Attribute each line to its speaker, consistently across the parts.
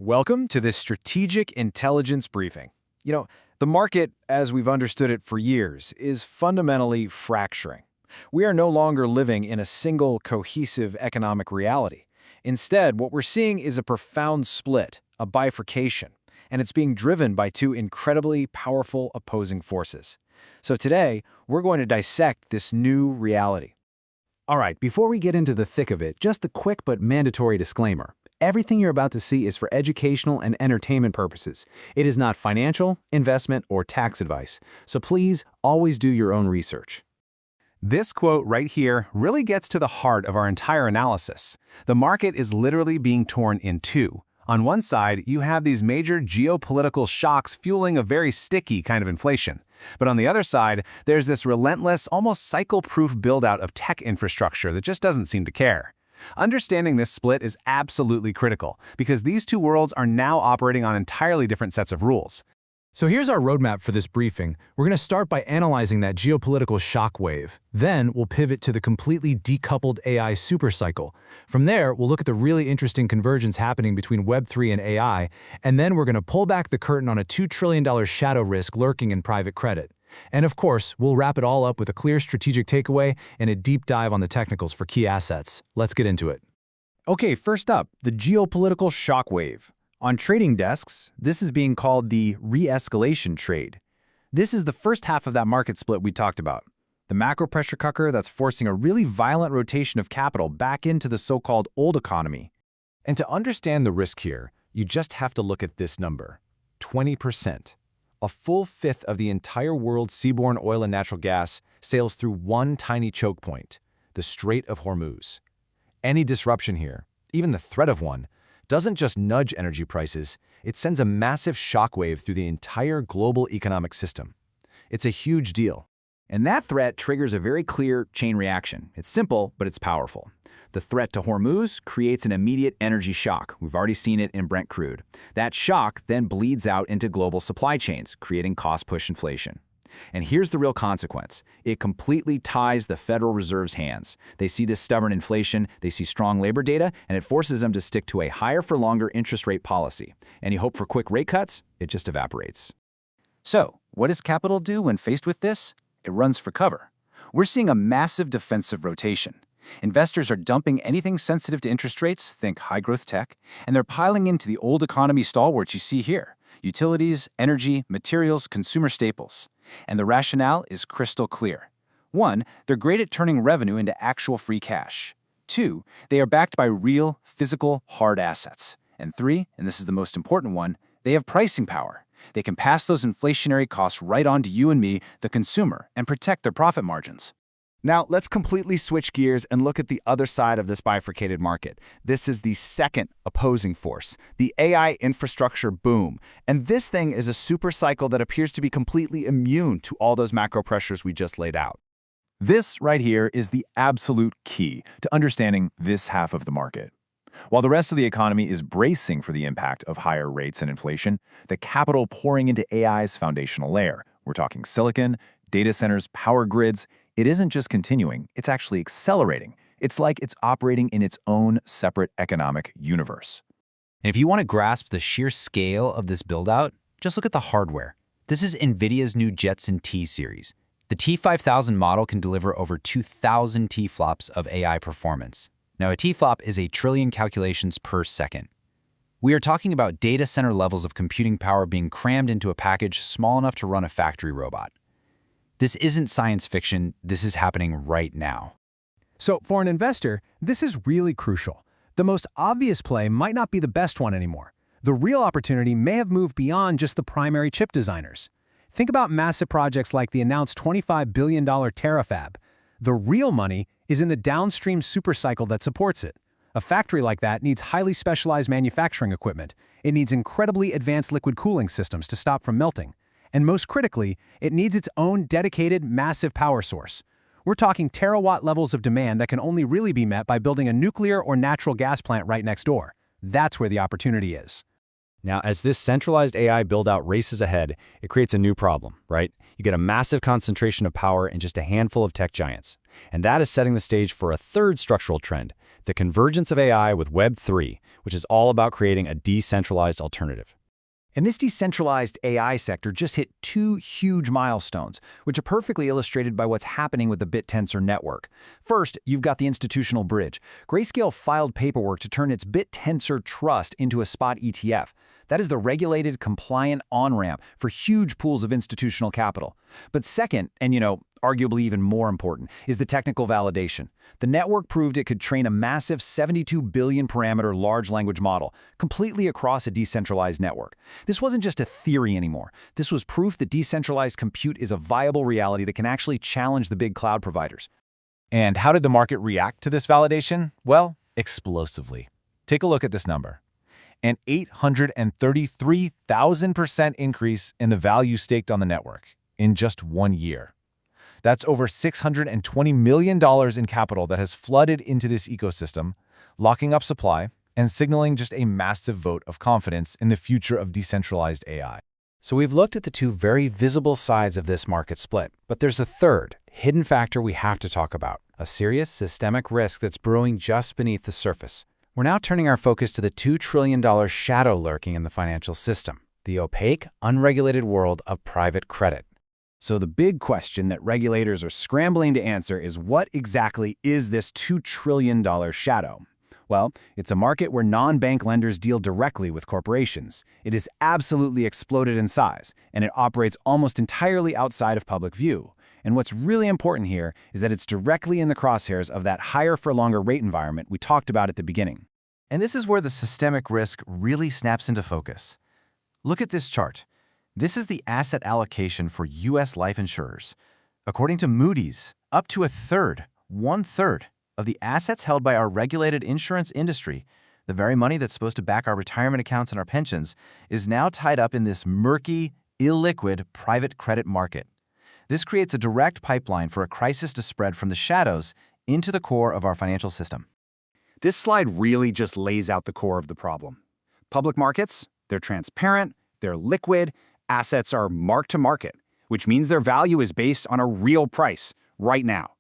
Speaker 1: Welcome to this strategic intelligence briefing. The market, as we've understood it for years, is fundamentally fracturing. We are no longer living in a single, cohesive economic reality. Instead, what we're seeing is a profound split, a bifurcation, and it's being driven by two incredibly powerful opposing forces. So today, we're going to dissect this new reality.
Speaker 2: All right, before we get into the thick of it, just a quick but mandatory disclaimer. Everything you're about to see is for educational and entertainment purposes. It is not financial, investment, or tax advice. So please always do your own research. This quote right here really gets to the heart of our entire analysis. The market is literally being torn in two. On one side, you have these major geopolitical shocks fueling a very sticky kind of inflation. But on the other side, there's this relentless, almost cycle-proof build-out of tech infrastructure that just doesn't seem to care. Understanding this split is absolutely critical, because these two worlds are now operating on entirely different sets of rules.
Speaker 3: So here's our roadmap for this briefing. We're going to start by analyzing that geopolitical shockwave. Then we'll pivot to the completely decoupled AI supercycle. From there, we'll look at the really interesting convergence happening between Web3 and AI, and then we're going to pull back the curtain on a $2 trillion shadow risk lurking in private credit. And of course, we'll wrap it all up with a clear strategic takeaway and a deep dive on the technicals for key assets. Let's get into it.
Speaker 2: Okay, first up, the geopolitical shockwave. On trading desks, this is being called the re-escalation trade. This is the first half of that market split we talked about. The macro pressure cooker that's forcing a really violent rotation of capital back into the so-called old economy.
Speaker 3: And to understand the risk here, you just have to look at this number, 20%. A full fifth of the entire world's seaborne oil and natural gas sails through one tiny choke point, the Strait of Hormuz. Any disruption here, even the threat of one, doesn't just nudge energy prices, it sends a massive shockwave through the entire global economic system. It's a huge deal.
Speaker 2: And that threat triggers a very clear chain reaction. It's simple, but it's powerful. The threat to Hormuz creates an immediate energy shock. We've already seen it in Brent crude. That shock then bleeds out into global supply chains, creating cost-push inflation. And here's the real consequence. It completely ties the Federal Reserve's hands. They see this stubborn inflation, they see strong labor data, and it forces them to stick to a higher-for-longer interest rate policy. Any hope for quick rate cuts? It just evaporates.
Speaker 4: So, what does capital do when faced with this? It runs for cover. We're seeing a massive defensive rotation. Investors are dumping anything sensitive to interest rates, think high-growth tech, and they're piling into the old economy stalwarts you see here: utilities, energy, materials, consumer staples. And the rationale is crystal clear. 1, they're great at turning revenue into actual free cash. 2, they are backed by real, physical, hard assets. And 3, and this is the most important one, they have pricing power. They can pass those inflationary costs right on to you and me, the consumer, and protect their profit margins.
Speaker 2: Now, let's completely switch gears and look at the other side of this bifurcated market. This is the second opposing force, the AI infrastructure boom. And this thing is a super cycle that appears to be completely immune to all those macro pressures we just laid out.
Speaker 5: This right here is the absolute key to understanding this half of the market. While the rest of the economy is bracing for the impact of higher rates and inflation, the capital pouring into AI's foundational layer, we're talking silicon, data centers, power grids, it isn't just continuing, it's actually accelerating. It's like it's operating in its own separate economic universe.
Speaker 2: And if you want to grasp the sheer scale of this build-out, just look at the hardware. This is NVIDIA's new Jetson T series. The T5000 model can deliver over 2,000 T-flops of AI performance. Now, a T-flop is a trillion calculations per second. We are talking about data center levels of computing power being crammed into a package small enough to run a factory robot. This isn't science fiction, this is happening right now.
Speaker 3: So for an investor, this is really crucial. The most obvious play might not be the best one anymore. The real opportunity may have moved beyond just the primary chip designers. Think about massive projects like the announced $25 billion Terafab. The real money is in the downstream supercycle that supports it. A factory like that needs highly specialized manufacturing equipment. It needs incredibly advanced liquid cooling systems to stop from melting. And most critically, it needs its own dedicated, massive power source. We're talking terawatt levels of demand that can only really be met by building a nuclear or natural gas plant right next door. That's where the opportunity is.
Speaker 2: Now, as this centralized AI build-out races ahead, it creates a new problem, right? You get a massive concentration of power in just a handful of tech giants. And that is setting the stage for a third structural trend, the convergence of AI with Web3, which is all about creating a decentralized alternative.
Speaker 1: And this decentralized AI sector just hit two huge milestones, which are perfectly illustrated by what's happening with the BitTensor network. First, you've got the institutional bridge. Grayscale filed paperwork to turn its BitTensor Trust into a spot ETF. That is the regulated, compliant on-ramp for huge pools of institutional capital. But second, and arguably even more important, is the technical validation. The network proved it could train a massive 72 billion parameter large language model completely across a decentralized network. This wasn't just a theory anymore. This was proof that decentralized compute is a viable reality that can actually challenge the big cloud providers.
Speaker 5: And how did the market react to this validation? Well, explosively. Take a look at this number. An 833,000% increase in the value staked on the network in just 1 year. That's over $620 million in capital that has flooded into this ecosystem, locking up supply and signaling just a massive vote of confidence in the future of decentralized AI.
Speaker 2: So we've looked at the two very visible sides of this market split, but there's a third, hidden factor we have to talk about, a serious systemic risk that's brewing just beneath the surface. We're now turning our focus to the $2 trillion shadow lurking in the financial system, the opaque, unregulated world of private credit.
Speaker 1: So the big question that regulators are scrambling to answer is, what exactly is this $2 trillion shadow? Well, it's a market where non-bank lenders deal directly with corporations. It has absolutely exploded in size, and it operates almost entirely outside of public view. And what's really important here is that it's directly in the crosshairs of that higher-for-longer rate environment we talked about at the beginning.
Speaker 5: And this is where the systemic risk really snaps into focus. Look at this chart. This is the asset allocation for U.S. life insurers. According to Moody's, up to one-third of the assets held by our regulated insurance industry, the very money that's supposed to back our retirement accounts and our pensions, is now tied up in this murky, illiquid private credit market. This creates a direct pipeline for a crisis to spread from the shadows into the core of our financial system.
Speaker 1: This slide really just lays out the core of the problem. Public markets, they're transparent, they're liquid, assets are marked to market, which means their value is based on a real price right now.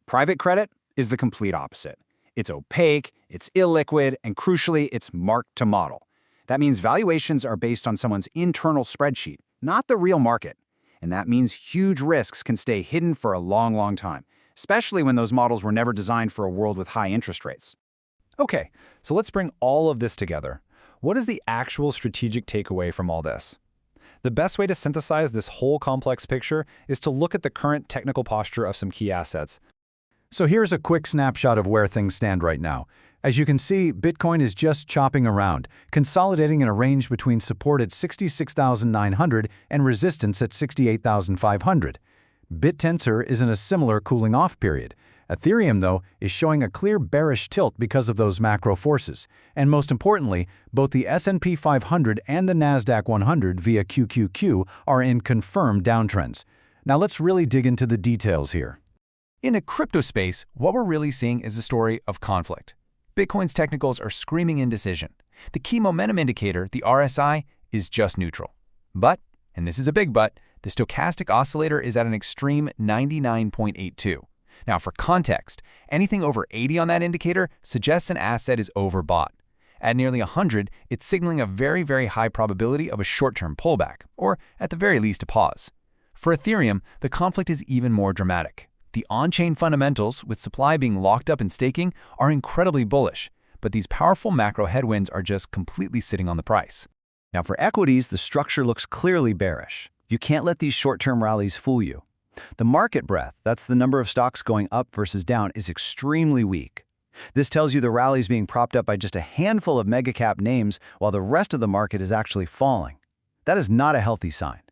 Speaker 1: Private credit is the complete opposite. It's opaque, it's illiquid, and crucially, it's marked to model. That means valuations are based on someone's internal spreadsheet, not the real market. And that means huge risks can stay hidden for a long, long time, especially when those models were never designed for a world with high interest rates.
Speaker 3: Okay, so let's bring all of this together. What is the actual strategic takeaway from all this? The best way to synthesize this whole complex picture is to look at the current technical posture of some key assets. So here's a quick snapshot of where things stand right now. As you can see, Bitcoin is just chopping around, consolidating in a range between support at 66,900 and resistance at 68,500. BitTensor is in a similar cooling-off period. Ethereum, though, is showing a clear bearish tilt because of those macro forces. And most importantly, both the S&P 500 and the NASDAQ 100 via QQQ are in confirmed downtrends. Now let's really dig into the details here.
Speaker 5: In a crypto space, what we're really seeing is a story of conflict. Bitcoin's technicals are screaming indecision. The key momentum indicator, the RSI, is just neutral. But, and this is a big but, the stochastic oscillator is at an extreme 99.82. Now, for context, anything over 80 on that indicator suggests an asset is overbought. At nearly 100, it's signaling a very, very high probability of a short-term pullback, or at the very least a pause. For Ethereum, the conflict is even more dramatic. The on-chain fundamentals, with supply being locked up in staking, are incredibly bullish, but these powerful macro headwinds are just completely sitting on the price.
Speaker 1: Now for equities, the structure looks clearly bearish. You can't let these short-term rallies fool you. The market breadth, that's the number of stocks going up versus down, is extremely weak. This tells you the rally is being propped up by just a handful of mega-cap names while the rest of the market is actually falling. That is not a healthy sign.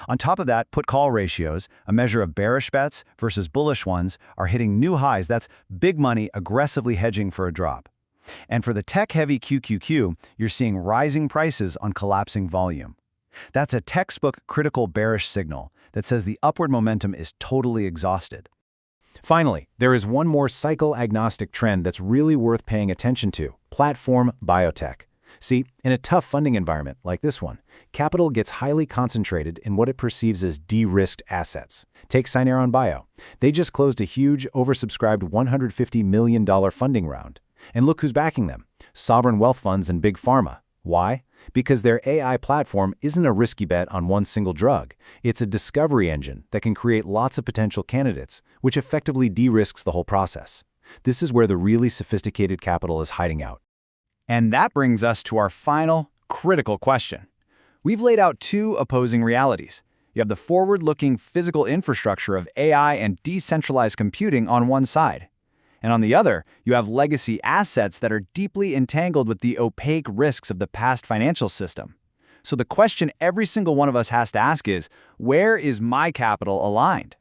Speaker 1: On top of that, put-call ratios, a measure of bearish bets versus bullish ones, are hitting new highs. That's big money aggressively hedging for a drop. And for the tech-heavy QQQ, you're seeing rising prices on collapsing volume. That's a textbook critical bearish signal that says the upward momentum is totally exhausted.
Speaker 2: Finally, there is one more cycle-agnostic trend that's really worth paying attention to: Platform Biotech. See, in a tough funding environment like this one, capital gets highly concentrated in what it perceives as de-risked assets. Take Syneron Bio. They just closed a huge, oversubscribed $150 million funding round. And look who's backing them: sovereign wealth funds and big pharma. Why? Because their AI platform isn't a risky bet on one single drug. It's a discovery engine that can create lots of potential candidates, which effectively de-risks the whole process. This is where the really sophisticated capital is hiding out.
Speaker 1: And that brings us to our final, critical question. We've laid out two opposing realities. You have the forward-looking physical infrastructure of AI and decentralized computing on one side. And on the other, you have legacy assets that are deeply entangled with the opaque risks of the past financial system. So the question every single one of us has to ask is, where is my capital aligned?